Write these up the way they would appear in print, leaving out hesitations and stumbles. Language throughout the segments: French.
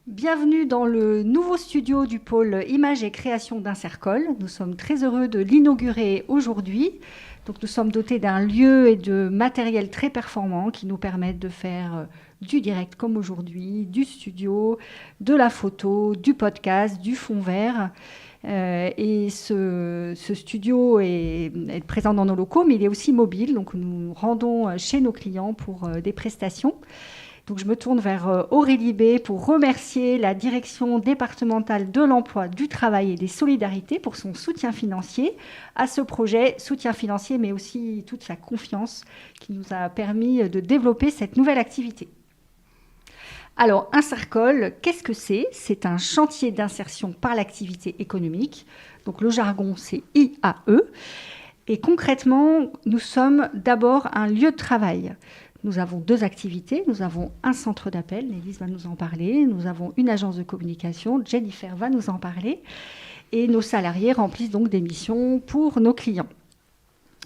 Bienvenue dans le nouveau studio du pôle Images et Création d'Insercol. Nous sommes très heureux de l'inaugurer aujourd'hui. Donc, nous sommes dotés d'un lieu et de matériel très performant qui nous permettent de faire du direct comme aujourd'hui, du studio, de la photo, du podcast, du fond vert. Et ce studio est présent dans nos locaux, mais il est aussi mobile. Donc, nous rendons chez nos clients pour des prestations. Donc, je me tourne vers Aurélie B pour remercier la direction départementale de l'emploi, du travail et des solidarités pour son soutien financier à ce projet, soutien financier, mais aussi toute sa confiance qui nous a permis de développer cette nouvelle activité. Alors, Insercol, qu'est-ce que c'est ? C'est un chantier d'insertion par l'activité économique. Donc, le jargon, c'est IAE. Et concrètement, nous sommes d'abord un lieu de travail. Nous avons deux activités. Nous avons un centre d'appel, Nélise va nous en parler. Nous avons une agence de communication, Jennifer va nous en parler. Et nos salariés remplissent donc des missions pour nos clients.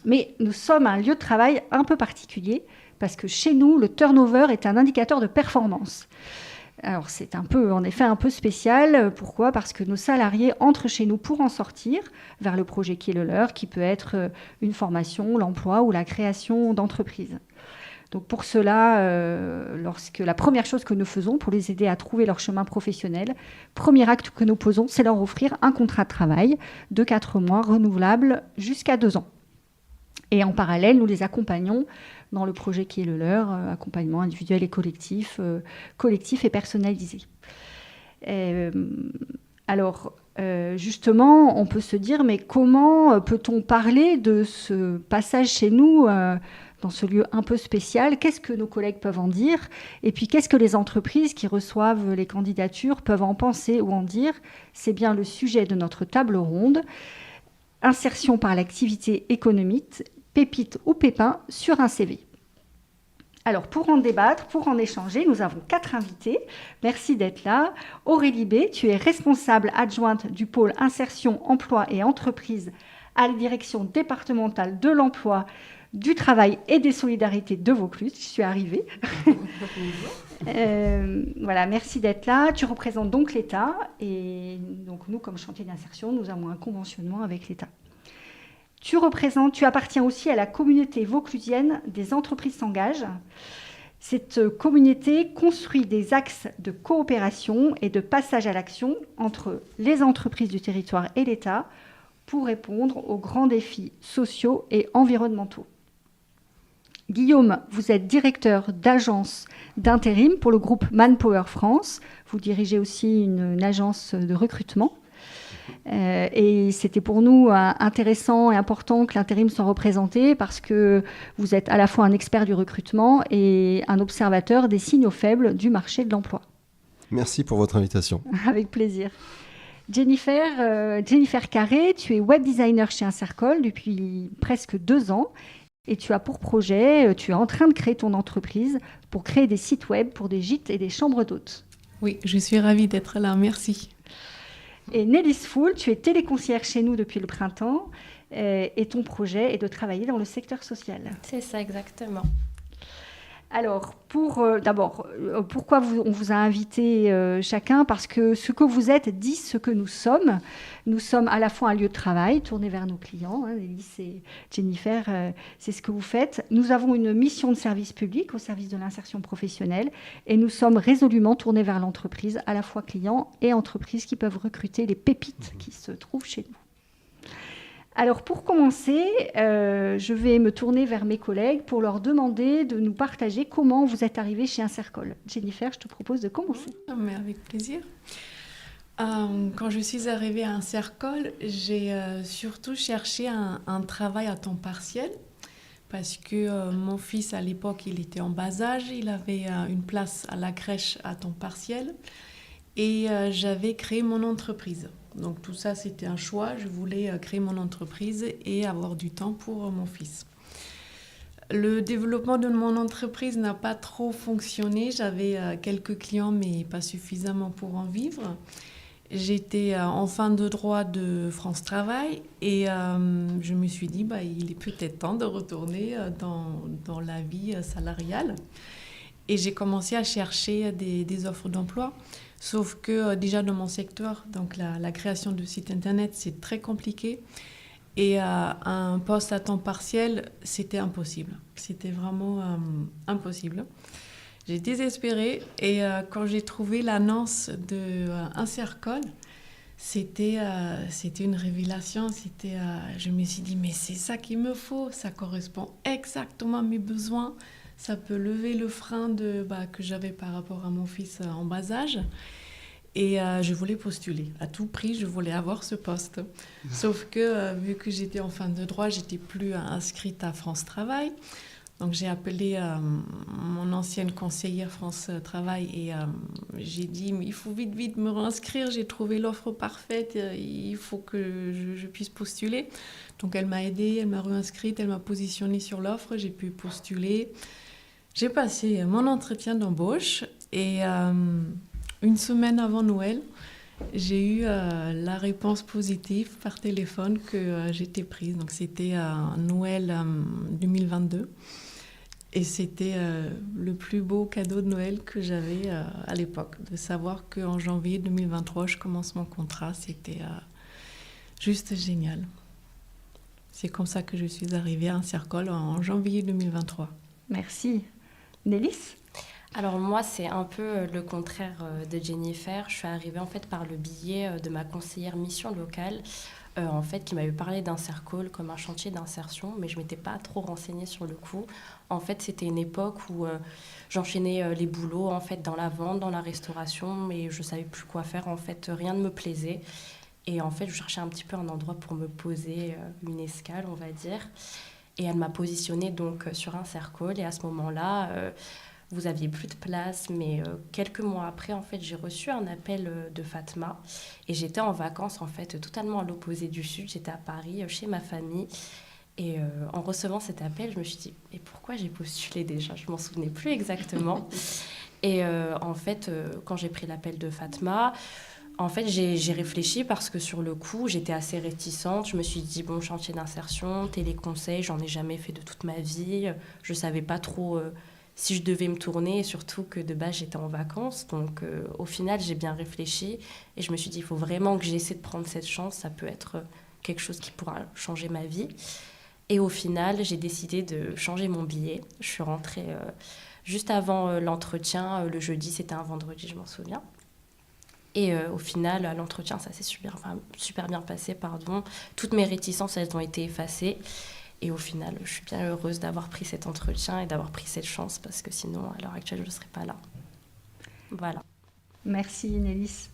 Mais nous sommes un lieu de travail un peu particulier parce que chez nous, le turnover est un indicateur de performance. Alors, c'est en effet un peu spécial. Pourquoi ? Parce que nos salariés entrent chez nous pour en sortir vers le projet qui est le leur, qui peut être une formation, l'emploi ou la création d'entreprises. Donc pour cela, la première chose que nous faisons pour les aider à trouver leur chemin professionnel, premier acte que nous posons, c'est leur offrir un contrat de travail de 4 mois renouvelable jusqu'à 2 ans. Et en parallèle, nous les accompagnons dans le projet qui est le leur, accompagnement individuel et collectif et personnalisé. Justement, on peut se dire, mais comment peut-on parler de ce passage chez nous dans ce lieu un peu spécial? Qu'est-ce que nos collègues peuvent en dire? Et puis, qu'est-ce que les entreprises qui reçoivent les candidatures peuvent en penser ou en dire? C'est bien le sujet de notre table ronde. Insertion par l'activité économique, pépite ou pépin sur un CV. Alors, pour en débattre, pour en échanger, nous avons 4 invités. Merci d'être là. Aurélie B, tu es responsable adjointe du pôle insertion, emploi et entreprise à la direction départementale de l'emploi, du travail et des solidarités de Vaucluse. Je suis arrivée. Voilà, merci d'être là. Tu représentes donc l'État. Et donc, nous, comme chantier d'insertion, nous avons un conventionnement avec l'État. Tu appartiens aussi à la communauté vauclusienne des entreprises s'engagent. Cette communauté construit des axes de coopération et de passage à l'action entre les entreprises du territoire et l'État pour répondre aux grands défis sociaux et environnementaux. Guillaume, vous êtes directeur d'agence d'intérim pour le groupe Manpower France. Vous dirigez aussi une agence de recrutement. Et c'était pour nous intéressant et important que l'intérim soit représenté parce que vous êtes à la fois un expert du recrutement et un observateur des signaux faibles du marché de l'emploi. Merci pour votre invitation. Avec plaisir. Jennifer Carré, tu es web designer chez Insercol depuis presque 2 ans et tu as pour projet, tu es en train de créer ton entreprise pour créer des sites web pour des gîtes et des chambres d'hôtes. Oui, je suis ravie d'être là, merci. Et Nélise Foul, tu es téléconseillère chez nous depuis le printemps et ton projet est de travailler dans le secteur social. C'est ça, exactement. Alors, pourquoi on vous a invité chacun ? Parce que ce que vous êtes dit ce que nous sommes. Nous sommes à la fois un lieu de travail tourné vers nos clients. Nélise et Jennifer, c'est ce que vous faites. Nous avons une mission de service public au service de l'insertion professionnelle et nous sommes résolument tournés vers l'entreprise, à la fois clients et entreprises qui peuvent recruter les pépites qui se trouvent chez nous. Alors pour commencer, je vais me tourner vers mes collègues pour leur demander de nous partager comment vous êtes arrivés chez Insercol. Jennifer, je te propose de commencer. Mais avec plaisir. Quand je suis arrivée à Insercol, j'ai surtout cherché un travail à temps partiel parce que mon fils, à l'époque, il était en bas âge, il avait une place à la crèche à temps partiel et j'avais créé mon entreprise. Donc tout ça, c'était un choix. Je voulais créer mon entreprise et avoir du temps pour mon fils. Le développement de mon entreprise n'a pas trop fonctionné. J'avais quelques clients, mais pas suffisamment pour en vivre. J'étais en fin de droit de France Travail et je me suis dit, il est peut-être temps de retourner dans la vie salariale. Et j'ai commencé à chercher des offres d'emploi. Sauf que déjà dans mon secteur, donc la création de sites internet, c'est très compliqué. Et un poste à temps partiel, c'était impossible. C'était vraiment impossible. J'ai désespéré et quand j'ai trouvé l'annonce d'Insercol, c'était une révélation. Je me suis dit, mais c'est ça qu'il me faut. Ça correspond exactement à mes besoins. Ça peut lever le frein que j'avais par rapport à mon fils en bas âge. Et je voulais postuler. À tout prix, je voulais avoir ce poste. Sauf que, vu que j'étais en fin de droit, j'étais plus inscrite à France Travail. Donc, j'ai appelé mon ancienne conseillère France Travail et j'ai dit, mais il faut vite me réinscrire. J'ai trouvé l'offre parfaite. Il faut que je puisse postuler. Donc, elle m'a aidée, elle m'a réinscrite, elle m'a positionnée sur l'offre. J'ai pu postuler. J'ai passé mon entretien d'embauche et... une semaine avant Noël, j'ai eu la réponse positive par téléphone que j'étais prise. Donc c'était Noël 2022. Et c'était le plus beau cadeau de Noël que j'avais à l'époque. De savoir qu'en janvier 2023, je commence mon contrat, c'était juste génial. C'est comme ça que je suis arrivée à Insercol en janvier 2023. Merci. Nélis ? Alors moi, c'est un peu le contraire de Jennifer. Je suis arrivée en fait par le biais de ma conseillère mission locale, en fait, qui m'avait parlé d'Insercol comme un chantier d'insertion, mais je m'étais pas trop renseignée sur le coup. En fait, c'était une époque où j'enchaînais les boulots en fait dans la vente, dans la restauration, mais je savais plus quoi faire. En fait, rien ne me plaisait. Et en fait, je cherchais un petit peu un endroit pour me poser, une escale, on va dire. Et elle m'a positionnée donc sur Insercol. Et à ce moment-là, vous aviez plus de place, mais quelques mois après, en fait, j'ai reçu un appel de Fatma et j'étais en vacances, en fait, totalement à l'opposé du sud. J'étais à Paris, chez ma famille. Et en recevant cet appel, je me suis dit, et pourquoi j'ai postulé déjà ? Je m'en souvenais plus exactement. Et en fait, quand j'ai pris l'appel de Fatma, en fait, j'ai réfléchi parce que sur le coup, j'étais assez réticente. Je me suis dit, bon, chantier d'insertion, téléconseil, j'en ai jamais fait de toute ma vie. Je savais pas trop... si je devais me tourner, et surtout que de base, j'étais en vacances. Donc, au final, j'ai bien réfléchi et je me suis dit, il faut vraiment que j'essaie de prendre cette chance. Ça peut être quelque chose qui pourra changer ma vie. Et au final, j'ai décidé de changer mon billet. Je suis rentrée juste avant l'entretien. Le jeudi, c'était un vendredi, je m'en souviens. Et au final, à l'entretien, ça s'est super bien passé. Toutes mes réticences, elles ont été effacées. Et au final, je suis bien heureuse d'avoir pris cet entretien et d'avoir pris cette chance parce que sinon, à l'heure actuelle, je ne serais pas là. Voilà. Merci Nélis.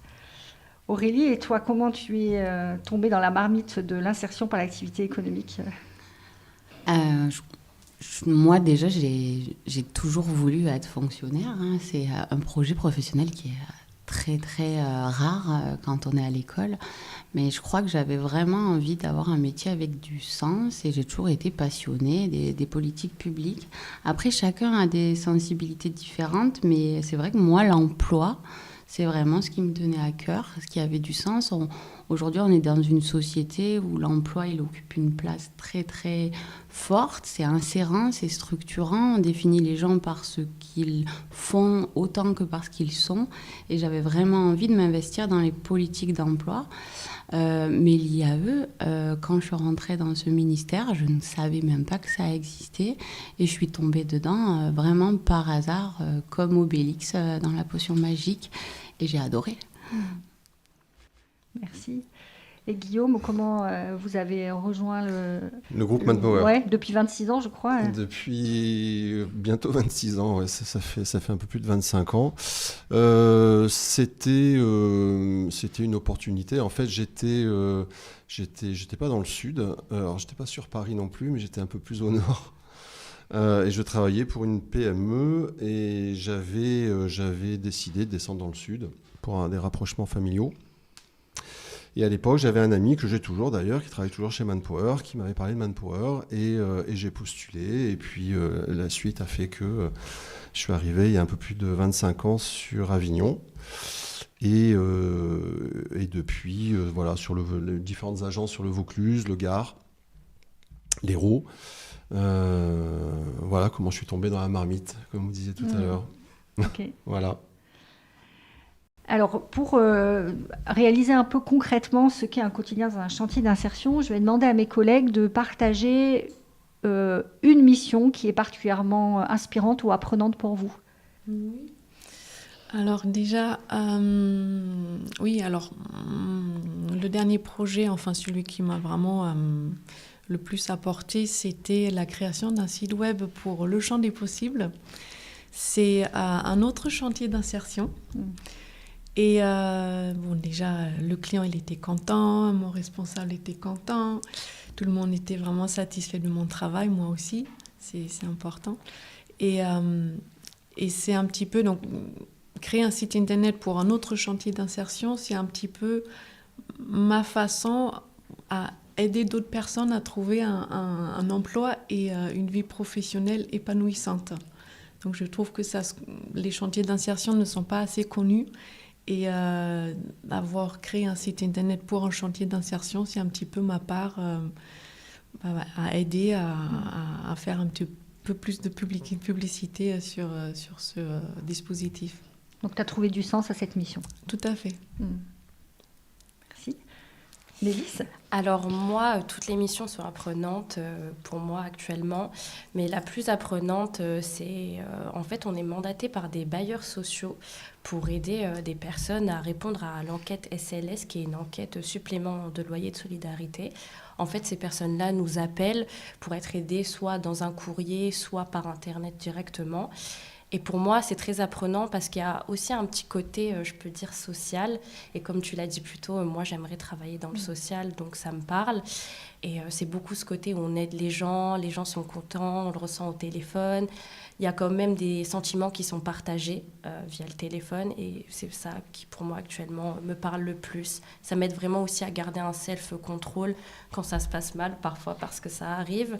Aurélie, et toi, comment tu es tombée dans la marmite de l'insertion par l'activité économique ? Moi, déjà, j'ai toujours voulu être fonctionnaire. C'est un projet professionnel qui est très, très rare quand on est à l'école. Mais je crois que j'avais vraiment envie d'avoir un métier avec du sens et j'ai toujours été passionnée des politiques publiques. Après, chacun a des sensibilités différentes, mais c'est vrai que moi, l'emploi, c'est vraiment ce qui me tenait à cœur, ce qui avait du sens. Aujourd'hui, on est dans une société où l'emploi, il occupe une place très, très forte. C'est insérant, c'est structurant. On définit les gens par ce qu'ils font autant que par ce qu'ils sont. Et j'avais vraiment envie de m'investir dans les politiques d'emploi. Mais l'IAE, quand je suis rentrée dans ce ministère, je ne savais même pas que ça existait. Et je suis tombée dedans vraiment par hasard, comme Obélix dans la potion magique. Et j'ai adoré. Merci. Et Guillaume, comment vous avez rejoint le groupe Manpower? Ouais, depuis 26 ans, je crois. Depuis bientôt 26 ans, ouais, ça fait un peu plus de 25 ans. C'était une opportunité. En fait, j'étais pas dans le sud. Alors, j'étais pas sur Paris non plus, mais j'étais un peu plus au nord. Et je travaillais pour une PME et j'avais décidé de descendre dans le sud pour des rapprochements familiaux. Et à l'époque, j'avais un ami que j'ai toujours d'ailleurs, qui travaille toujours chez Manpower, qui m'avait parlé de Manpower et j'ai postulé. Et puis la suite a fait que je suis arrivé il y a un peu plus de 25 ans sur Avignon. Et depuis, voilà, sur les différentes agences sur le Vaucluse, le Gard, l'Hérault. Voilà comment je suis tombé dans la marmite, comme vous disiez tout à l'heure. Ok. Voilà. Alors, pour réaliser un peu concrètement ce qu'est un quotidien dans un chantier d'insertion, je vais demander à mes collègues de partager une mission qui est particulièrement inspirante ou apprenante pour vous. Oui. Alors déjà, le dernier projet, enfin celui qui m'a vraiment le plus apporté, c'était la création d'un site web pour le champ des possibles. C'est un autre chantier d'insertion. Et déjà, le client, il était content, mon responsable était content, tout le monde était vraiment satisfait de mon travail, moi aussi, c'est important. Et c'est un petit peu, donc, créer un site internet pour un autre chantier d'insertion, c'est un petit peu ma façon à aider d'autres personnes à trouver un emploi et une vie professionnelle épanouissante. Donc je trouve que les chantiers d'insertion ne sont pas assez connus. Et avoir créé un site internet pour un chantier d'insertion, c'est un petit peu ma part à aider à faire un petit peu plus de publicité sur ce dispositif. Donc tu as trouvé du sens à cette mission. Tout à fait. Merci. Nélis ? Alors moi, toutes les missions sont apprenantes pour moi actuellement, mais la plus apprenante, c'est en fait on est mandaté par des bailleurs sociaux pour aider des personnes à répondre à l'enquête SLS, qui est une enquête supplément de loyer de solidarité. En fait, ces personnes-là nous appellent pour être aidées soit dans un courrier, soit par Internet directement. Et pour moi, c'est très apprenant parce qu'il y a aussi un petit côté, je peux dire, social. Et comme tu l'as dit plus tôt, moi, j'aimerais travailler dans le social, donc ça me parle. Et c'est beaucoup ce côté où on aide les gens sont contents, on le ressent au téléphone. Il y a quand même des sentiments qui sont partagés via le téléphone. Et c'est ça qui, pour moi, actuellement, me parle le plus. Ça m'aide vraiment aussi à garder un self-control quand ça se passe mal, parfois, parce que ça arrive.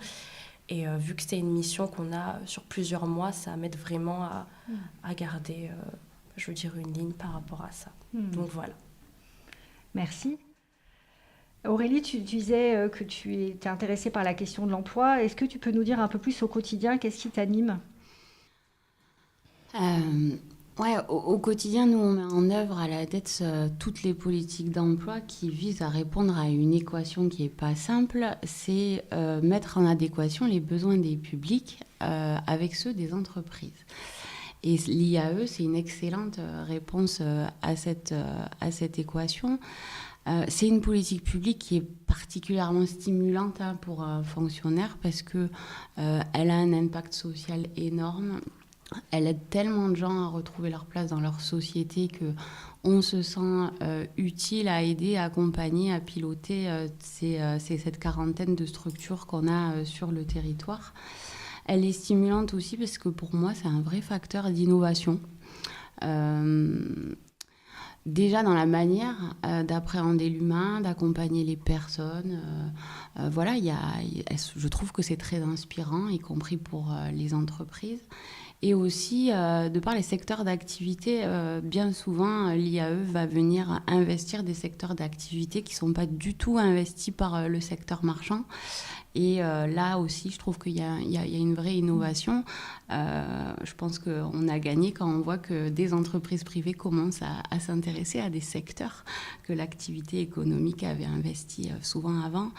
Et vu que c'est une mission qu'on a sur plusieurs mois, ça m'aide vraiment à garder, je veux dire, une ligne par rapport à ça. Donc voilà. Merci. Aurélie, tu disais que tu étais intéressée par la question de l'emploi. Est-ce que tu peux nous dire un peu plus au quotidien, qu'est-ce qui t'anime ? Au quotidien, nous, on met en œuvre à la tête toutes les politiques d'emploi qui visent à répondre à une équation qui n'est pas simple, c'est mettre en adéquation les besoins des publics avec ceux des entreprises. Et l'IAE, c'est une excellente réponse à cette équation. C'est une politique publique qui est particulièrement stimulante pour un fonctionnaire parce qu'elle a un impact social énorme. Elle aide tellement de gens à retrouver leur place dans leur société qu'on se sent utile à aider, à accompagner, à piloter cette quarantaine de structures qu'on a sur le territoire. Elle est stimulante aussi parce que pour moi, c'est un vrai facteur d'innovation. Déjà dans la manière d'appréhender l'humain, d'accompagner les personnes. Je trouve que c'est très inspirant, y compris pour les entreprises. Et aussi, de par les secteurs d'activité, bien souvent, l'IAE va venir investir des secteurs d'activité qui ne sont pas du tout investis par le secteur marchand. Et là aussi, je trouve qu'il y a une vraie innovation. Je pense qu'on a gagné quand on voit que des entreprises privées commencent à s'intéresser à des secteurs que l'activité économique avait investi souvent avant.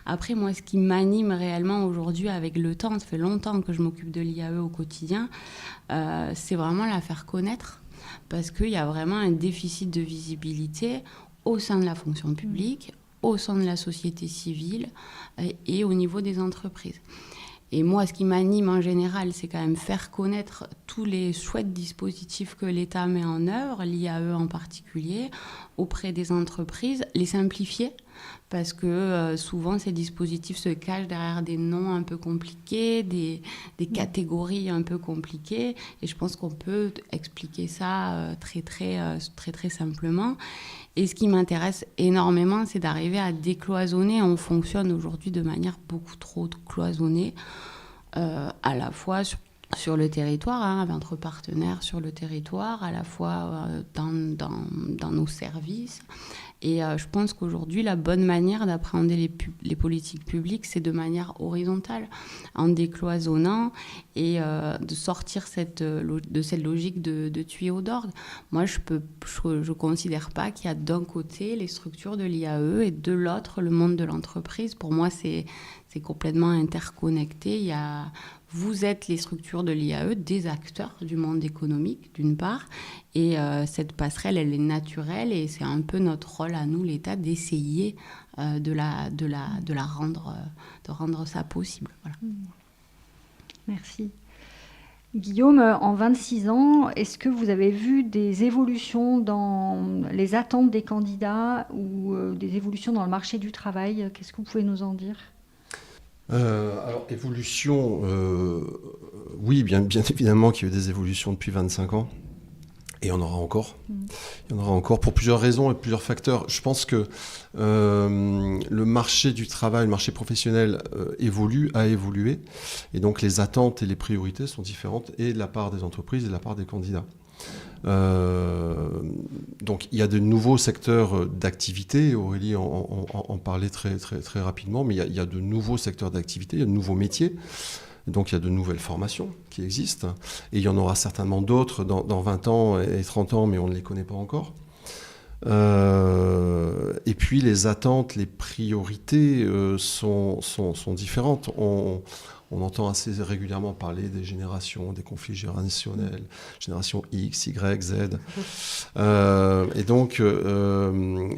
Après, moi, ce qui m'anime réellement aujourd'hui avec le temps, ça fait longtemps que je m'occupe de l'IAE au quotidien, c'est vraiment la faire connaître parce qu'il y a vraiment un déficit de visibilité au sein de la fonction publique, au sein de la société civile et au niveau des entreprises. Et moi, ce qui m'anime en général, c'est quand même faire connaître tous les chouettes dispositifs que l'État met en œuvre, l'IAE en particulier, auprès des entreprises, les simplifier, parce que souvent ces dispositifs se cachent derrière des noms un peu compliqués, des catégories un peu compliquées, et je pense qu'on peut expliquer ça très simplement. Et ce qui m'intéresse énormément, c'est d'arriver à décloisonner. On fonctionne aujourd'hui de manière beaucoup trop cloisonnée, à la fois sur le territoire, entre partenaires sur le territoire, à la fois dans nos services, Et je pense qu'aujourd'hui, la bonne manière d'appréhender les politiques publiques, c'est de manière horizontale, en décloisonnant et de sortir de cette logique de tuyau d'orgue. Moi, je considère pas qu'il y a d'un côté les structures de l'IAE et de l'autre le monde de l'entreprise. Pour moi, c'est complètement interconnecté. Vous êtes les structures de l'IAE, des acteurs du monde économique, d'une part, et cette passerelle, elle est naturelle, et c'est un peu notre rôle à nous, l'État, d'essayer de rendre ça possible. Voilà. Merci. Guillaume, en 26 ans, est-ce que vous avez vu des évolutions dans les attentes des candidats ou des évolutions dans le marché du travail? Qu'est-ce que vous pouvez nous en dire? Alors, évolution, oui, bien évidemment qu'il y a eu des évolutions depuis 25 ans. Et il y en aura encore. Il y en aura encore pour plusieurs raisons et plusieurs facteurs. Je pense que le marché du travail, le marché professionnel a évolué. Et donc les attentes et les priorités sont différentes, et de la part des entreprises et de la part des candidats. Donc il y a de nouveaux secteurs d'activité. Aurélie en parlait très, très, très rapidement, mais il y a de nouveaux secteurs d'activité, il y a de nouveaux métiers. Donc il y a de nouvelles formations qui existent, et il y en aura certainement d'autres dans 20 ans et 30 ans, mais on ne les connaît pas encore. Et puis les attentes, les priorités sont différentes. On entend assez régulièrement parler des générations, des conflits générationnels, génération X, Y, Z. Et donc, de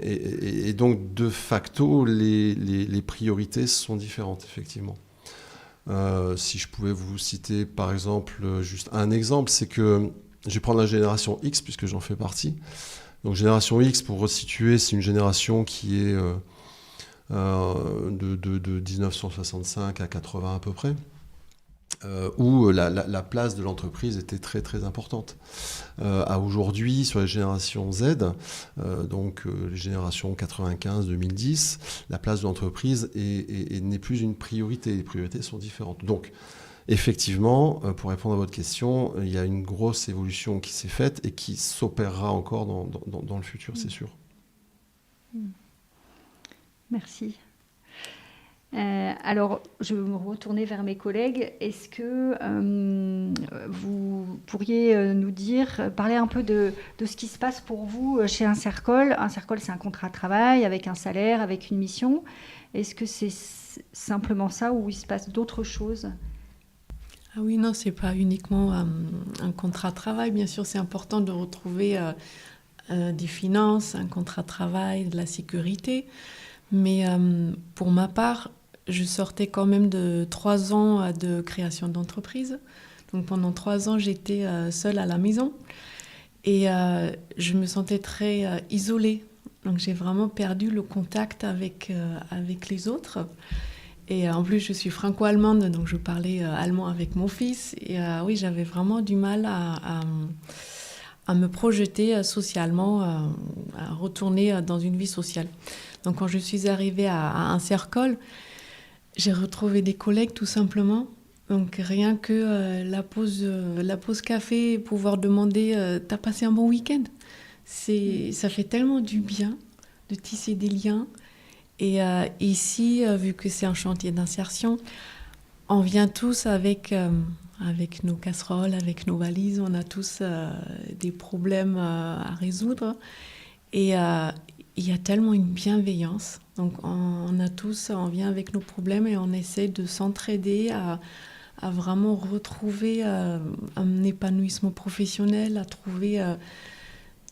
facto, les priorités sont différentes, effectivement. Si je pouvais vous citer, par exemple, juste un exemple, c'est que je vais prendre la génération X, puisque j'en fais partie. Donc, génération X, pour resituer, c'est une génération qui est de 1965 à 80 à peu près, où la place de l'entreprise était très très importante. À aujourd'hui, sur les générations Z, donc les générations 95-2010, la place de l'entreprise n'est plus une priorité. Les priorités sont différentes. Donc, effectivement, pour répondre à votre question, il y a une grosse évolution qui s'est faite et qui s'opérera encore dans le futur, c'est sûr. Merci. Alors, je vais me retourner vers mes collègues. Est-ce que vous pourriez nous parler un peu de ce qui se passe pour vous chez Insercol? Insercol, c'est un contrat de travail avec un salaire, avec une mission. Est-ce que c'est simplement ça, ou il se passe d'autres choses? Ah oui, non, c'est pas uniquement un contrat de travail. Bien sûr, c'est important de retrouver des finances, un contrat de travail, de la sécurité. Mais pour ma part, je sortais quand même de 3 ans de création d'entreprise. Donc pendant 3 ans, j'étais seule à la maison, et je me sentais très isolée. Donc j'ai vraiment perdu le contact avec les autres. Et en plus, je suis franco-allemande, donc je parlais allemand avec mon fils. Et oui, j'avais vraiment du mal à me projeter socialement, à retourner dans une vie sociale. Donc quand je suis arrivée à Insercol, j'ai retrouvé des collègues tout simplement. Donc rien que la pause café, pouvoir demander « T'as passé un bon week-end ?» Ça fait tellement du bien de tisser des liens. Et ici, vu que c'est un chantier d'insertion, on vient tous avec nos casseroles, avec nos valises. On a tous des problèmes à résoudre. Et il y a tellement une bienveillance. Donc on vient avec nos problèmes et on essaie de s'entraider à vraiment retrouver un épanouissement professionnel, à trouver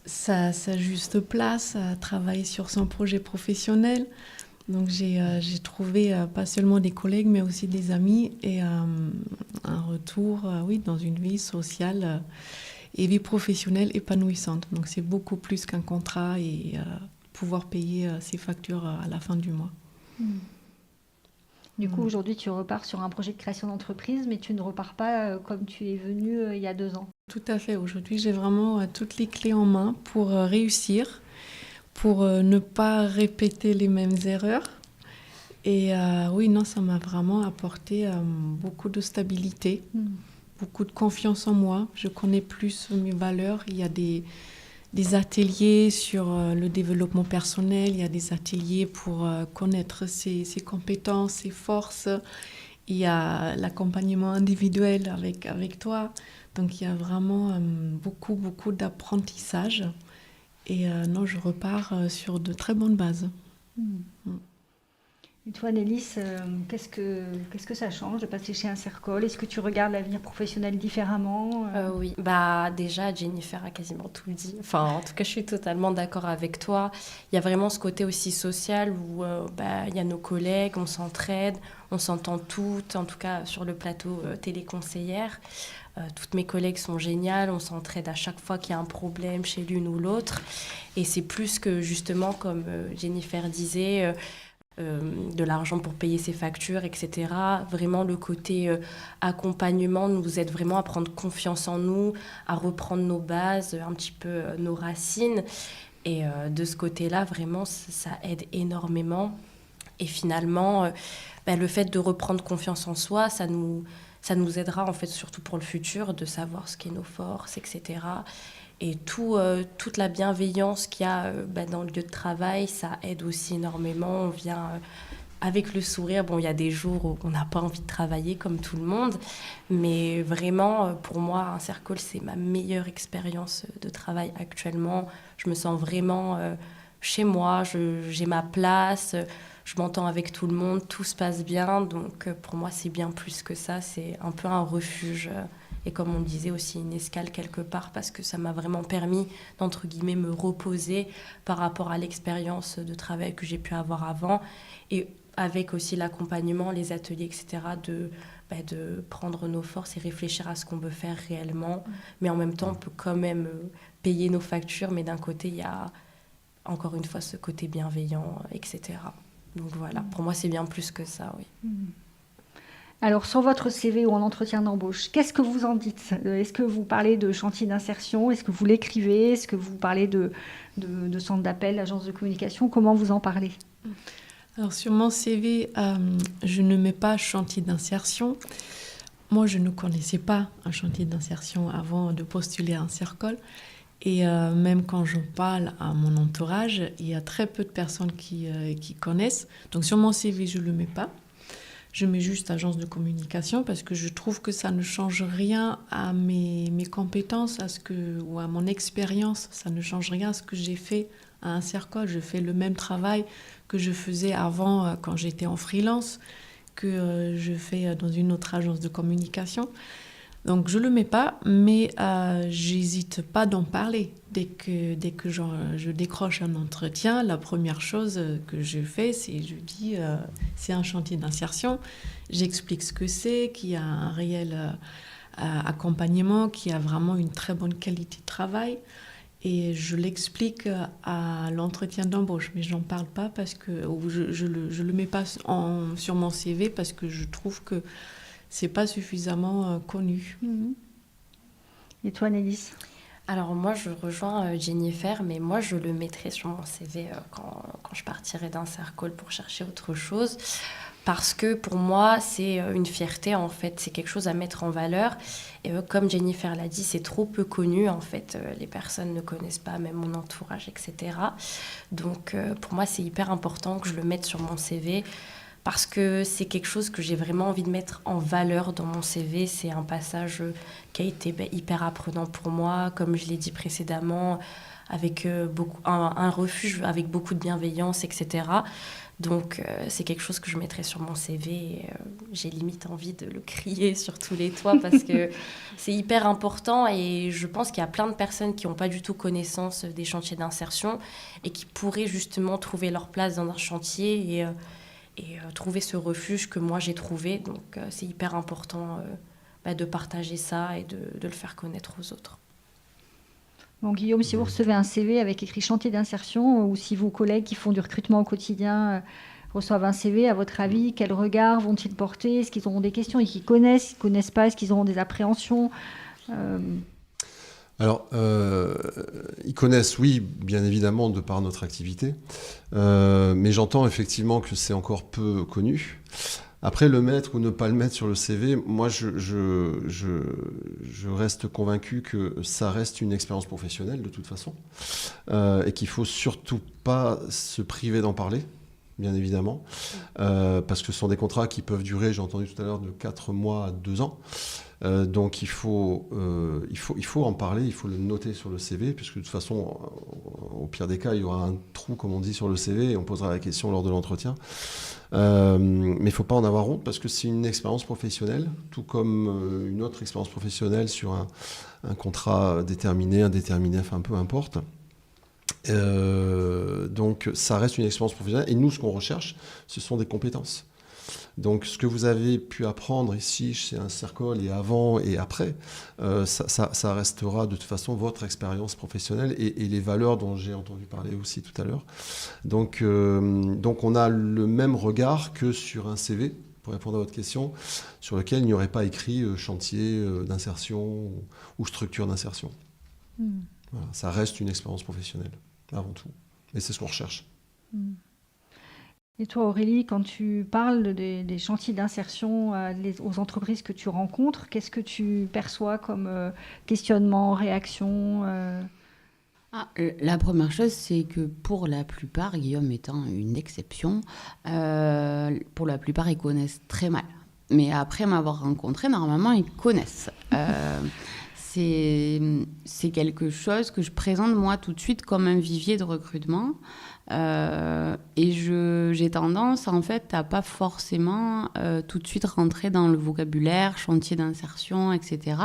sa juste place, à travailler sur son projet professionnel. Donc j'ai trouvé pas seulement des collègues, mais aussi des amis, et un retour dans une vie sociale et vie professionnelle épanouissante. Donc c'est beaucoup plus qu'un contrat et pouvoir payer ses factures à la fin du mois. Du coup, aujourd'hui, tu repars sur un projet de création d'entreprise, mais tu ne repars pas comme tu es venu il y a 2 ans. Tout à fait. Aujourd'hui, j'ai vraiment toutes les clés en main pour réussir, pour ne pas répéter les mêmes erreurs. Et oui, non, ça m'a vraiment apporté beaucoup de stabilité, beaucoup de confiance en moi. Je connais plus mes valeurs. Il y a des des ateliers sur le développement personnel, il y a des ateliers pour connaître ses compétences, ses forces, il y a l'accompagnement individuel avec toi. Donc il y a vraiment beaucoup d'apprentissage. Et non, je repars sur de très bonnes bases. Et toi, Nélis, qu'est-ce que ça change de passer chez un Sercol? Est-ce que tu regardes l'avenir professionnel différemment? Oui, déjà Jennifer a quasiment tout dit. Enfin, en tout cas, je suis totalement d'accord avec toi. Il y a vraiment ce côté aussi social où il y a nos collègues, on s'entraide, on s'entend toutes, en tout cas sur le plateau téléconseillère. Toutes mes collègues sont géniales, on s'entraide à chaque fois qu'il y a un problème chez l'une ou l'autre. Et c'est plus que justement, comme Jennifer disait, de l'argent pour payer ses factures, etc. Vraiment, le côté accompagnement nous aide vraiment à prendre confiance en nous, à reprendre nos bases, un petit peu nos racines. Et de ce côté-là, vraiment, ça aide énormément. Et finalement, le fait de reprendre confiance en soi, ça nous aidera en fait surtout pour le futur de savoir ce qu'est nos forces, etc. Et toute la bienveillance qu'il y a dans le lieu de travail, ça aide aussi énormément. On vient avec le sourire. Bon, il y a des jours où on n'a pas envie de travailler comme tout le monde, mais vraiment, pour moi, un Sercol, c'est ma meilleure expérience de travail actuellement. Je me sens vraiment chez moi, j'ai ma place, je m'entends avec tout le monde, tout se passe bien. Donc, pour moi, c'est bien plus que ça. C'est un peu un refuge. Et comme on le disait aussi, une escale quelque part, parce que ça m'a vraiment permis d'entre guillemets me reposer par rapport à l'expérience de travail que j'ai pu avoir avant. Et avec aussi l'accompagnement, les ateliers, etc., de prendre nos forces et réfléchir à ce qu'on veut faire réellement. Mais en même temps, on peut quand même payer nos factures, mais d'un côté, il y a encore une fois ce côté bienveillant, etc. Donc voilà, pour moi, c'est bien plus que ça, oui. Alors, sur votre CV ou en entretien d'embauche, qu'est-ce que vous en dites? Est-ce que vous parlez de chantier d'insertion? Est-ce que vous l'écrivez? Est-ce que vous parlez de centre d'appel, agence de communication? Comment vous en parlez? Alors, sur mon CV, je ne mets pas chantier d'insertion. Moi, je ne connaissais pas un chantier d'insertion avant de postuler à un Sercol. Et même quand j'en parle à mon entourage, il y a très peu de personnes qui connaissent. Donc, sur mon CV, je ne le mets pas. Je mets juste agence de communication parce que je trouve que ça ne change rien à mes compétences ou à mon expérience. Ça ne change rien à ce que j'ai fait à un Sercol. Je fais le même travail que je faisais avant quand j'étais en freelance, que je fais dans une autre agence de communication. Donc je ne le mets pas, mais j'hésite pas d'en parler. Dès que je décroche un entretien, la première chose que je fais, c'est je dis c'est un chantier d'insertion. J'explique ce que c'est, qu'il y a un réel accompagnement, qu'il y a vraiment une très bonne qualité de travail. Et je l'explique à l'entretien d'embauche, mais je n'en parle pas parce que je le mets pas sur mon CV parce que je trouve que c'est pas suffisamment connu. Et toi, Nélis? Alors moi, je rejoins Jennifer, mais moi, je le mettrai sur mon CV quand je partirai d'un Sercol pour chercher autre chose. Parce que pour moi, c'est une fierté, en fait. C'est quelque chose à mettre en valeur. Et comme Jennifer l'a dit, c'est trop peu connu, en fait. Les personnes ne connaissent pas, même mon entourage, etc. Donc, pour moi, c'est hyper important que je le mette sur mon CV. Parce que c'est quelque chose que j'ai vraiment envie de mettre en valeur dans mon CV. C'est un passage qui a été hyper apprenant pour moi, comme je l'ai dit précédemment, avec un refuge avec beaucoup de bienveillance, etc. Donc c'est quelque chose que je mettrai sur mon CV. Et, j'ai limite envie de le crier sur tous les toits parce que c'est hyper important et je pense qu'il y a plein de personnes qui n'ont pas du tout connaissance des chantiers d'insertion et qui pourraient justement trouver leur place dans un chantier et trouver ce refuge que moi j'ai trouvé. Donc c'est hyper important de partager ça et de le faire connaître aux autres. Bon, Guillaume, si vous recevez un CV avec écrit chantier d'insertion ou si vos collègues qui font du recrutement au quotidien reçoivent un CV, à votre avis, quel regard vont-ils porter? Est-ce qu'ils auront des questions? Est-ce qu'ils connaissent? Ils ne connaissent pas? Est-ce qu'ils auront des appréhensions? Alors, ils connaissent, oui, bien évidemment, de par notre activité, mais j'entends effectivement que c'est encore peu connu. Après, le mettre ou ne pas le mettre sur le CV, moi, je reste convaincu que ça reste une expérience professionnelle de toute façon, et qu'il faut surtout pas se priver d'en parler, bien évidemment, parce que ce sont des contrats qui peuvent durer, j'ai entendu tout à l'heure, de 4 mois à 2 ans. Donc il faut en parler, il faut le noter sur le CV, puisque de toute façon, au pire des cas, il y aura un trou, comme on dit, sur le CV, et on posera la question lors de l'entretien. Mais il ne faut pas en avoir honte, parce que c'est une expérience professionnelle, tout comme une autre expérience professionnelle sur un contrat déterminé, indéterminé, enfin peu importe. Donc ça reste une expérience professionnelle, et nous, ce qu'on recherche, ce sont des compétences. Donc ce que vous avez pu apprendre ici chez Insercol et avant et après, ça restera de toute façon votre expérience professionnelle et les valeurs dont j'ai entendu parler aussi tout à l'heure. Donc on a le même regard que sur un CV, pour répondre à votre question, sur lequel il n'y aurait pas écrit chantier d'insertion ou structure d'insertion. Voilà, ça reste une expérience professionnelle avant tout. Et c'est ce qu'on recherche. Et toi, Aurélie, quand tu parles des chantiers d'insertion aux entreprises que tu rencontres, qu'est-ce que tu perçois comme questionnement, réaction La première chose, c'est que pour la plupart, Guillaume étant une exception, pour la plupart, ils connaissent très mal. Mais après m'avoir rencontré, normalement, ils connaissent. C'est quelque chose que je présente, moi, tout de suite comme un vivier de recrutement. Et j'ai tendance, en fait, à pas forcément tout de suite rentrer dans le vocabulaire, chantier d'insertion, etc.,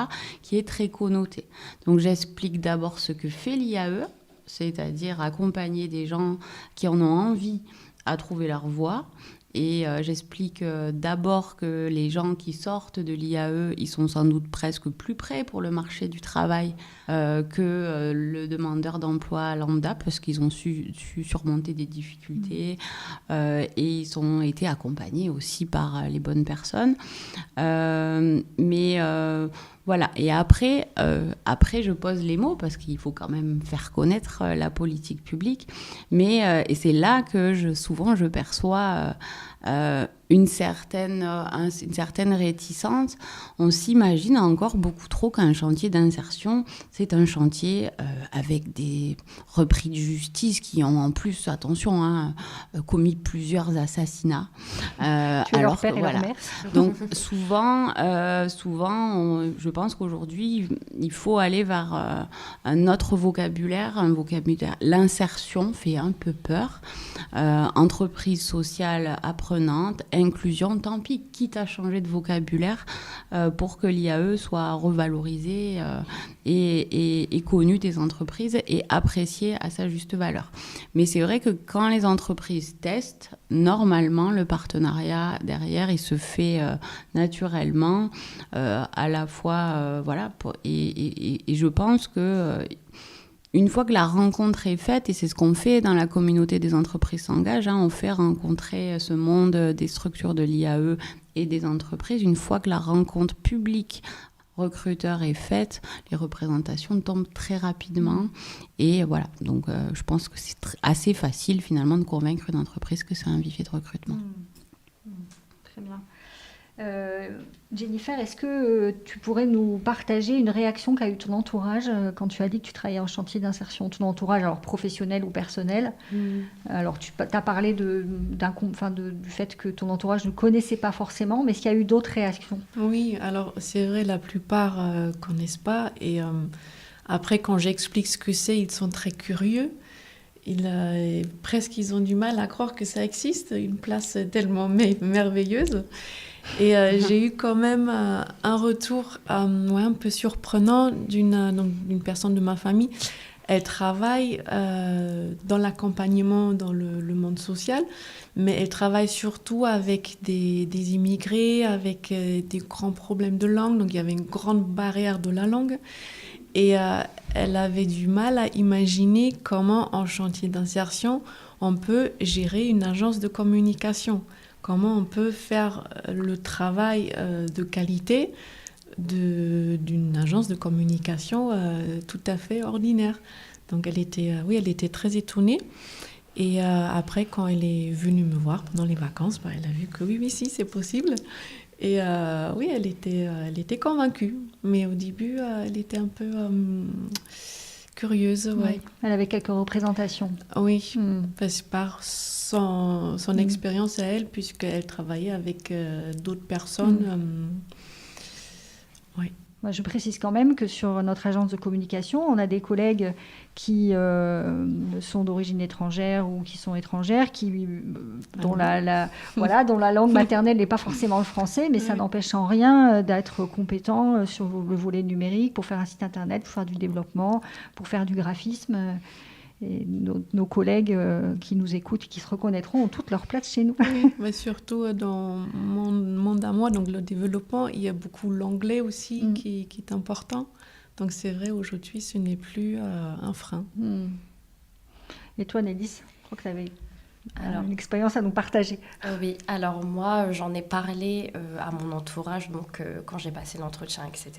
qui est très connoté. Donc, j'explique d'abord ce que fait l'IAE, c'est-à-dire accompagner des gens qui en ont envie à trouver leur voie. Et j'explique d'abord que les gens qui sortent de l'IAE, ils sont sans doute presque plus prêts pour le marché du travail que le demandeur d'emploi lambda, parce qu'ils ont su surmonter des difficultés et ils ont été accompagnés aussi par les bonnes personnes. Voilà. Et après, je pose les mots parce qu'il faut quand même faire connaître la politique publique. Et c'est là que souvent je perçois une certaine réticence. On s'imagine encore beaucoup trop qu'un chantier d'insertion, c'est un chantier avec des repris de justice qui ont en plus, attention, commis plusieurs assassinats. Alors père et leur mère. Donc souvent, je pense qu'aujourd'hui, il faut aller vers un autre vocabulaire, L'insertion fait un peu peur. Entreprise sociale apprenante, inclusion, tant pis, quitte à changer de vocabulaire pour que l'IAE soit revalorisée et connue des entreprises et appréciée à sa juste valeur. Mais c'est vrai que quand les entreprises testent, normalement, le partenariat derrière, il se fait naturellement, à la fois, et je pense que une fois que la rencontre est faite, et c'est ce qu'on fait dans la communauté des entreprises s'engagent, on fait rencontrer ce monde des structures de l'IAE et des entreprises. Une fois que la rencontre publique recruteur est faite, les représentations tombent très rapidement. Et voilà, donc je pense que c'est assez facile finalement de convaincre une entreprise que c'est un vivier de recrutement. Très bien. Jennifer, est-ce que tu pourrais nous partager une réaction qu'a eu ton entourage quand tu as dit que tu travaillais en chantier d'insertion, ton entourage, alors professionnel ou personnel? Alors tu as parlé du fait que ton entourage ne connaissait pas forcément, mais est-ce qu'il y a eu d'autres réactions? Oui, alors c'est vrai, la plupart ne connaissent pas. Et après, quand j'explique ce que c'est, ils sont très curieux. Presque ils ont du mal à croire que ça existe, une place tellement merveilleuse. Et j'ai eu quand même un retour un peu surprenant d'une personne de ma famille. Elle travaille dans l'accompagnement dans le monde social, mais elle travaille surtout avec des immigrés, avec des grands problèmes de langue. Donc il y avait une grande barrière de la langue. Et elle avait du mal à imaginer comment, en chantier d'insertion, on peut gérer une agence de communication. Comment on peut faire le travail de qualité d'une agence de communication tout à fait ordinaire. Donc elle était très étonnée. Et après, quand elle est venue me voir pendant les vacances, elle a vu que oui, si, c'est possible. Et oui, elle était convaincue. Mais au début, elle était un peu curieuse. Ouais. Elle avait quelques représentations. Oui, parce que par son expérience à elle, puisqu'elle travaillait avec d'autres personnes. Oui. Je précise quand même que sur notre agence de communication, on a des collègues qui sont d'origine étrangère ou qui sont étrangères, dont la langue maternelle n'est pas forcément le français, mais ça n'empêche en rien d'être compétent sur le volet numérique pour faire un site internet, pour faire du développement, pour faire du graphisme. Et nos collègues qui nous écoutent, qui se reconnaîtront, ont toute leur place chez nous. Oui, mais surtout dans mon monde à moi, donc le développement, il y a beaucoup l'anglais aussi qui est important. Donc c'est vrai, aujourd'hui, ce n'est plus un frein. Et toi, Nélis, je crois que tu avais une expérience à nous partager. Oui, alors moi, j'en ai parlé à mon entourage, donc quand j'ai passé l'entretien, etc.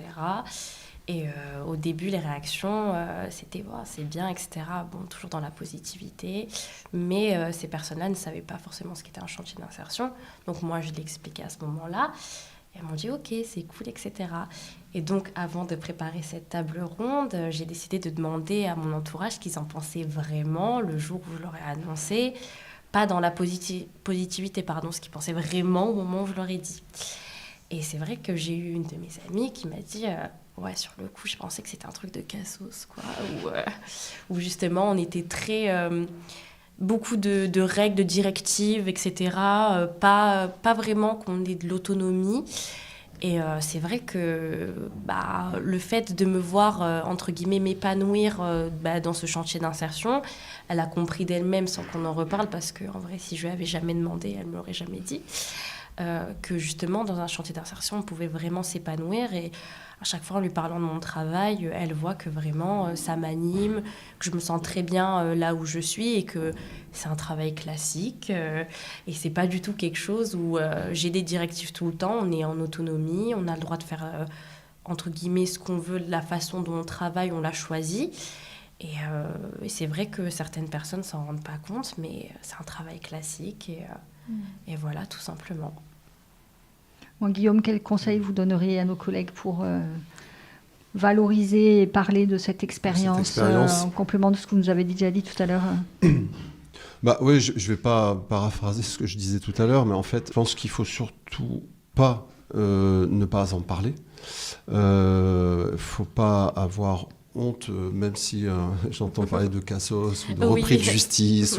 Et au début, les réactions, c'était c'est bien, etc. Bon, toujours dans la positivité. Mais ces personnes-là ne savaient pas forcément ce qu'était un chantier d'insertion. Donc moi, je l'expliquais à ce moment-là. Et elles m'ont dit, OK, c'est cool, etc. Et donc, avant de préparer cette table ronde, j'ai décidé de demander à mon entourage ce qu'ils en pensaient vraiment le jour où je leur ai annoncé. Pas dans la positivité, ce qu'ils pensaient vraiment au moment où je leur ai dit. Et c'est vrai que j'ai eu une de mes amies qui m'a dit... Ouais, sur le coup, je pensais que c'était un truc de cassos, quoi. Où justement, on était très... beaucoup de règles, de directives, etc. Pas vraiment qu'on ait de l'autonomie. Et c'est vrai que le fait de me voir, entre guillemets, m'épanouir dans ce chantier d'insertion, elle a compris d'elle-même sans qu'on en reparle, parce qu'en vrai, si je lui avais jamais demandé, elle ne me l'aurait jamais dit. Que justement, dans un chantier d'insertion, on pouvait vraiment s'épanouir. Et à chaque fois, en lui parlant de mon travail, elle voit que vraiment, ça m'anime, que je me sens très bien là où je suis et que c'est un travail classique. Et c'est pas du tout quelque chose où j'ai des directives tout le temps. On est en autonomie, on a le droit de faire, entre guillemets, ce qu'on veut, de la façon dont on travaille, on l'a choisi. Et c'est vrai que certaines personnes s'en rendent pas compte, mais c'est un travail classique. Et voilà, tout simplement. Bon, Guillaume, quel conseil vous donneriez à nos collègues pour valoriser et parler de cette expérience en complément de ce que vous nous avez déjà dit tout à l'heure? Oui, je ne vais pas paraphraser ce que je disais tout à l'heure, mais en fait, je pense qu'il ne faut surtout pas ne pas en parler. Il ne faut pas avoir honte, même si j'entends parler de cassos ou de repris de justice.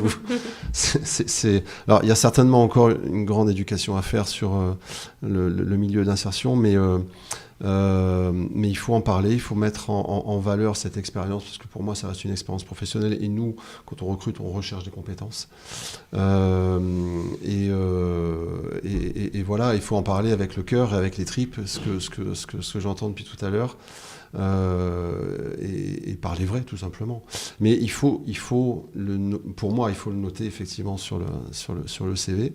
Alors, il y a certainement encore une grande éducation à faire sur le milieu d'insertion, mais il faut en parler, il faut mettre en valeur cette expérience, parce que pour moi, ça reste une expérience professionnelle, et nous, quand on recrute, on recherche des compétences. Et voilà, il faut en parler avec le cœur et avec les tripes, ce que j'entends depuis tout à l'heure. Et parler vrai, tout simplement. Mais pour moi, il faut le noter effectivement sur le CV,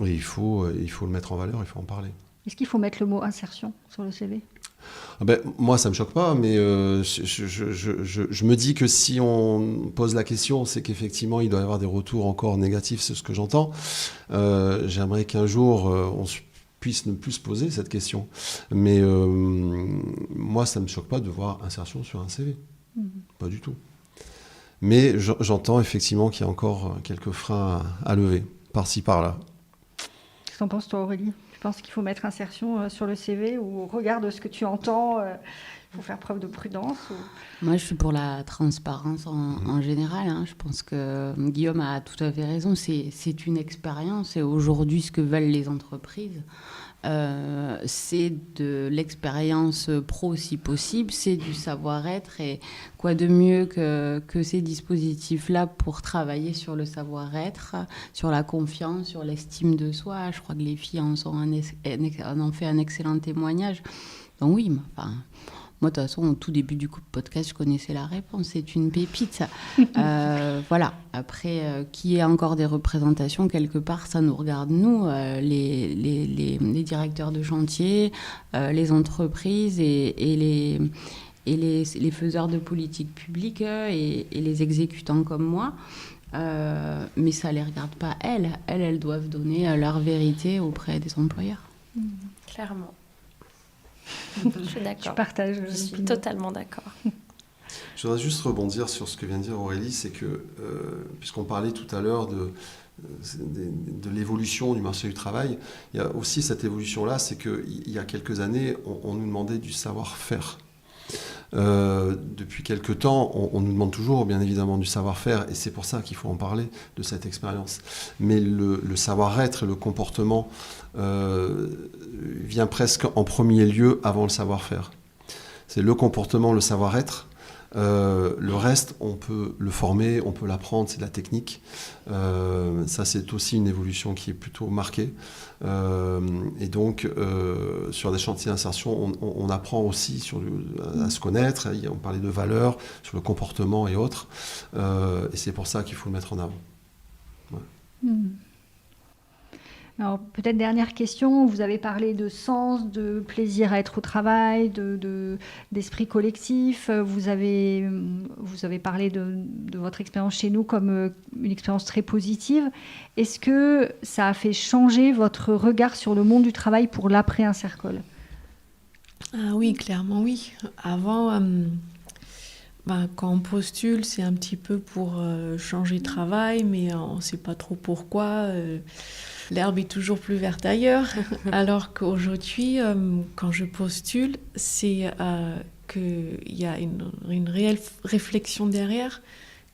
et il faut le mettre en valeur, il faut en parler. Est-ce qu'il faut mettre le mot insertion sur le CV? Moi, ça ne me choque pas, mais je me dis que si on pose la question, c'est qu'effectivement, il doit y avoir des retours encore négatifs, c'est ce que j'entends. J'aimerais qu'un jour, on puisse ne plus se poser cette question. Mais moi, ça ne me choque pas de voir insertion sur un CV. Pas du tout. Mais j'entends effectivement qu'il y a encore quelques freins à lever, par-ci, par-là. Qu'est-ce que t'en penses, toi, Aurélie? Tu penses qu'il faut mettre insertion sur le CV, ou au regard de ce que tu entends, il faut faire preuve de prudence Moi, je suis pour la transparence en général. Je pense que Guillaume a tout à fait raison. C'est une expérience, et aujourd'hui, ce que veulent les entreprises, c'est de l'expérience pro si possible, c'est du savoir-être, et quoi de mieux que ces dispositifs-là pour travailler sur le savoir-être, sur la confiance, sur l'estime de soi. Je crois que les filles en ont fait un excellent témoignage. Donc oui, moi, de toute façon, au tout début du podcast, je connaissais la réponse. C'est une pépite, ça. Voilà. Après, qu'il y ait encore des représentations, quelque part, ça nous regarde, nous, les directeurs de chantier, les entreprises et les faiseurs de politique publique et les exécutants comme moi. Mais ça ne les regarde pas elles. Elles doivent donner leur vérité auprès des employeurs. Clairement. Je suis d'accord. Je partage. Je suis l'opinion. totalement d'accord. Je voudrais juste rebondir sur ce que vient de dire Aurélie, c'est que, puisqu'on parlait tout à l'heure de l'évolution du marché du travail, il y a aussi cette évolution-là, c'est qu'il y a quelques années, on nous demandait du savoir-faire. Depuis quelques temps, on nous demande toujours, bien évidemment, du savoir-faire, et c'est pour ça qu'il faut en parler de cette expérience. Mais le savoir-être et le comportement vient presque en premier lieu avant le savoir-faire. C'est le comportement, le savoir-être. Le reste, on peut le former, on peut l'apprendre, c'est de la technique. Ça, c'est aussi une évolution qui est plutôt marquée. Et donc, sur des chantiers d'insertion, on apprend aussi à se connaître. On parlait de valeurs, sur le comportement et autres. Et c'est pour ça qu'il faut le mettre en avant. Ouais. Alors, peut-être dernière question, vous avez parlé de sens, de plaisir à être au travail, d'esprit collectif. Vous avez parlé de votre expérience chez nous comme une expérience très positive. Est-ce que ça a fait changer votre regard sur le monde du travail pour l'après-Insercol ? Ah oui, clairement oui. Avant, quand on postule, c'est un petit peu pour changer de travail, mais on ne sait pas trop pourquoi. L'herbe est toujours plus verte ailleurs. Alors qu'aujourd'hui, quand je postule, c'est qu'il y a une réelle réflexion derrière,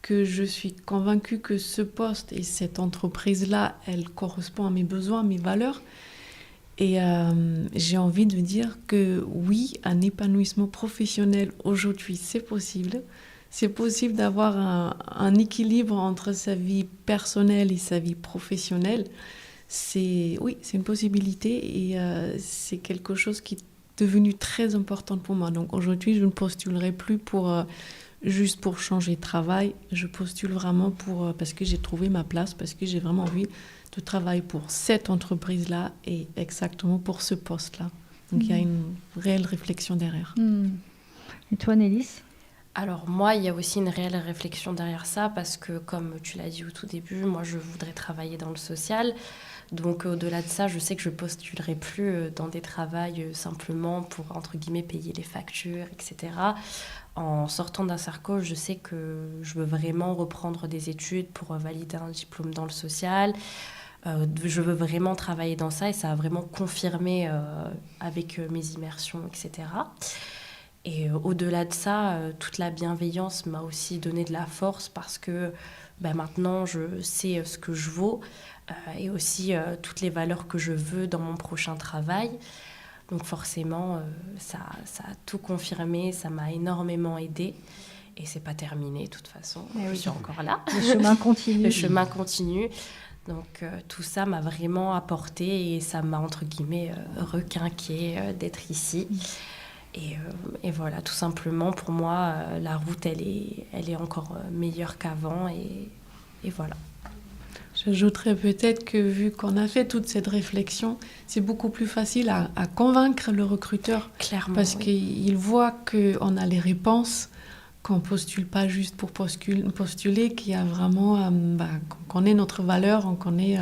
que je suis convaincue que ce poste et cette entreprise-là, elle correspond à mes besoins, à mes valeurs. Et j'ai envie de dire que oui, un épanouissement professionnel aujourd'hui, c'est possible. C'est possible d'avoir un équilibre entre sa vie personnelle et sa vie professionnelle. Oui, c'est une possibilité et c'est quelque chose qui est devenu très important pour moi. Donc aujourd'hui, je ne postulerai plus juste pour changer de travail. Je postule vraiment parce que j'ai trouvé ma place, parce que j'ai vraiment envie de travailler pour cette entreprise-là et exactement pour ce poste-là. Donc il y a une réelle réflexion derrière. Et toi, Nélis ? Alors moi, il y a aussi une réelle réflexion derrière ça parce que, comme tu l'as dit au tout début, moi, je voudrais travailler dans le social. Donc au-delà de ça, je sais que je postulerai plus dans des travails simplement pour, entre guillemets, payer les factures, etc. En sortant d'Insercol, je sais que je veux vraiment reprendre des études pour valider un diplôme dans le social. Je veux vraiment travailler dans ça et ça a vraiment confirmé avec mes immersions, etc. Et au-delà de ça, toute la bienveillance m'a aussi donné de la force parce que maintenant, je sais ce que je vaux et aussi toutes les valeurs que je veux dans mon prochain travail. Donc forcément, ça a tout confirmé, ça m'a énormément aidée. Et c'est pas terminé, de toute façon. Je suis encore là. Le chemin continue. Le chemin continue. Donc tout ça m'a vraiment apporté et ça m'a, entre guillemets, requinqué d'être ici. Et voilà, tout simplement, pour moi, la route, elle est encore meilleure qu'avant. Et voilà. J'ajouterais peut-être que vu qu'on a fait toute cette réflexion, c'est beaucoup plus facile à convaincre le recruteur. Clairement, parce oui. qu'il voit qu'on a les réponses, qu'on ne postule pas juste pour postuler, qu'il y a vraiment, qu'on connaît notre valeur, on connaît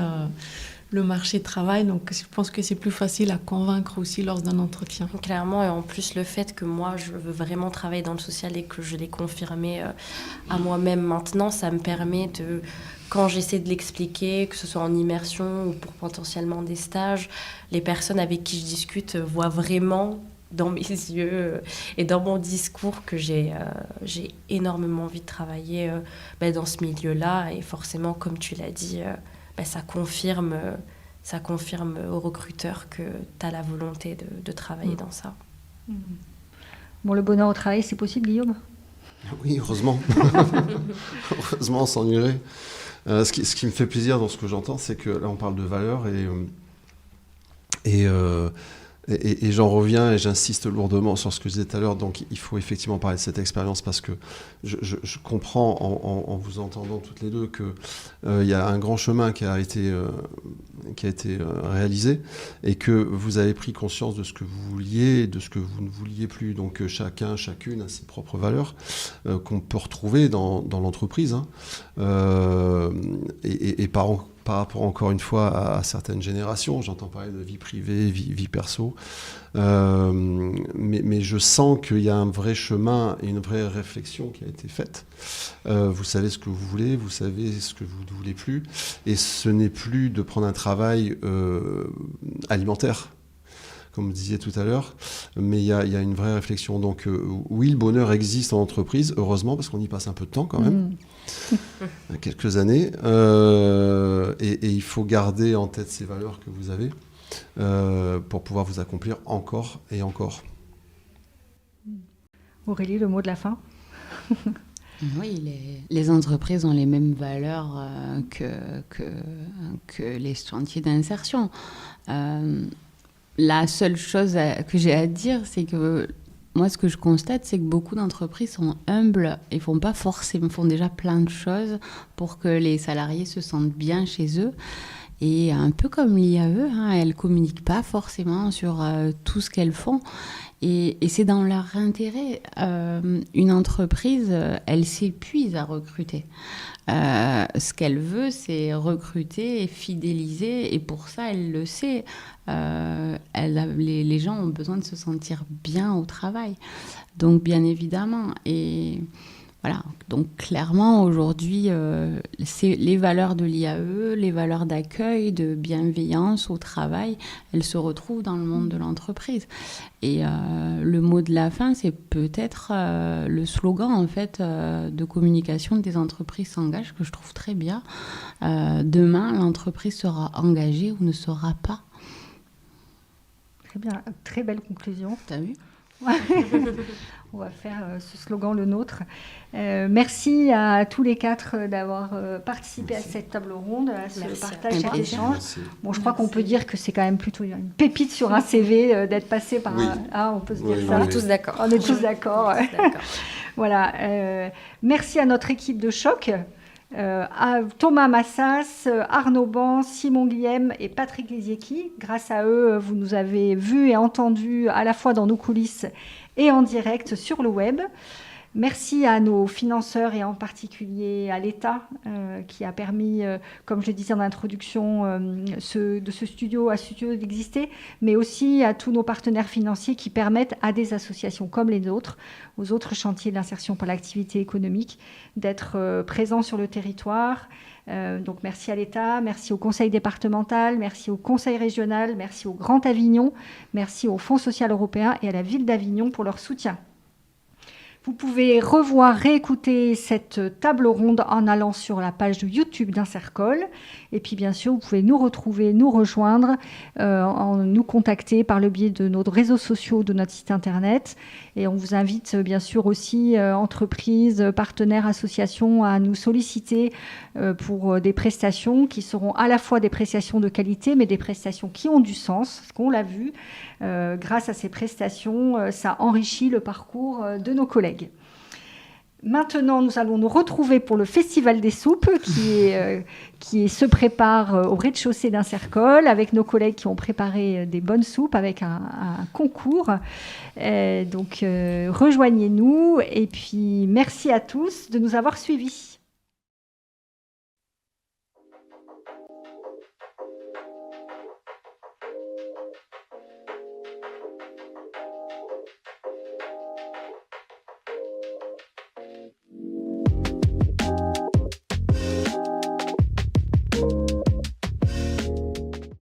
le marché de travail. Donc je pense que c'est plus facile à convaincre aussi lors d'un entretien. Clairement, et en plus le fait que moi je veux vraiment travailler dans le social et que je l'ai confirmé à moi-même maintenant, ça me permet de, quand j'essaie de l'expliquer, que ce soit en immersion ou pour potentiellement des stages, les personnes avec qui je discute voient vraiment dans mes yeux et dans mon discours que j'ai énormément envie de travailler dans ce milieu-là. Et forcément, comme tu l'as dit, ça confirme au recruteur que tu as la volonté de travailler dans ça. Bon, le bonheur au travail, c'est possible, Guillaume ? Oui, heureusement. Heureusement, on s'ennuierait. Ce qui me fait plaisir dans ce que j'entends, c'est que là, on parle de valeurs et Et j'en reviens et j'insiste lourdement sur ce que je disais tout à l'heure. Donc, il faut effectivement parler de cette expérience parce que je comprends en vous entendant toutes les deux qu'il y a un grand chemin qui a été réalisé et que vous avez pris conscience de ce que vous vouliez et de ce que vous ne vouliez plus. Donc, chacune a ses propres valeurs qu'on peut retrouver dans l'entreprise. Et par rapport encore une fois à certaines générations, j'entends parler de vie privée, vie perso, mais je sens qu'il y a un vrai chemin et une vraie réflexion qui a été faite. Vous savez ce que vous voulez, vous savez ce que vous ne voulez plus, et ce n'est plus de prendre un travail alimentaire, comme vous disiez tout à l'heure, mais il y a une vraie réflexion. Donc oui, le bonheur existe en entreprise, heureusement, parce qu'on y passe un peu de temps quand même. Quelques années, et il faut garder en tête ces valeurs que vous avez pour pouvoir vous accomplir encore et encore. Aurélie, le mot de la fin. Oui, les entreprises ont les mêmes valeurs que les chantiers d'insertion. La seule chose que j'ai à dire, c'est que moi, ce que je constate, c'est que beaucoup d'entreprises sont humbles et font déjà plein de choses pour que les salariés se sentent bien chez eux. Et un peu comme l'IAE, elles ne communiquent pas forcément sur tout ce qu'elles font. Et c'est dans leur intérêt. Une entreprise, elle s'épuise à recruter. Ce qu'elle veut, c'est recruter et fidéliser. Et pour ça, elle le sait. Les gens ont besoin de se sentir bien au travail. Donc, bien évidemment. Et voilà. Donc, clairement, aujourd'hui, c'est les valeurs de l'IAE, les valeurs d'accueil, de bienveillance au travail, elles se retrouvent dans le monde de l'entreprise. Et le mot de la fin, c'est peut-être le slogan, en fait, de communication des entreprises s'engagent, que je trouve très bien. Demain, l'entreprise sera engagée ou ne sera pas. Très bien, très belle conclusion. T'as vu ? On va faire ce slogan le nôtre. Merci à tous les quatre d'avoir participé à cette table ronde, à ce partage, cet échange. Bon, je crois qu'on peut dire que c'est quand même plutôt une pépite sur un CV d'être passé par on peut se dire ça. On est tous d'accord. On est tous d'accord. Voilà. Merci à notre équipe de choc. À Thomas Massas, Arnaud Ban, Simon Guillem et Patrick Lisiecki. Grâce à eux, vous nous avez vus et entendus à la fois dans nos coulisses et en direct sur le web. Merci à nos financeurs et en particulier à l'État qui a permis, comme je le disais en introduction, de ce studio d'exister, mais aussi à tous nos partenaires financiers qui permettent à des associations comme les nôtres, aux autres chantiers d'insertion par l'activité économique, d'être présents sur le territoire. Donc merci à l'État, merci au Conseil départemental, merci au Conseil régional, merci au Grand Avignon, merci au Fonds social européen et à la ville d'Avignon pour leur soutien. Vous pouvez réécouter cette table ronde en allant sur la page de YouTube d'Insercol. Et puis, bien sûr, vous pouvez nous retrouver, nous rejoindre, nous contacter par le biais de nos réseaux sociaux, de notre site Internet. Et on vous invite, bien sûr, aussi, entreprises, partenaires, associations, à nous solliciter pour des prestations qui seront à la fois des prestations de qualité, mais des prestations qui ont du sens, ce qu'on l'a vu. Grâce à ces prestations, ça enrichit le parcours de nos collègues. Maintenant, nous allons nous retrouver pour le Festival des soupes qui se prépare au rez-de-chaussée d'Insercol avec nos collègues qui ont préparé des bonnes soupes avec un concours. Donc, rejoignez-nous et puis merci à tous de nous avoir suivis.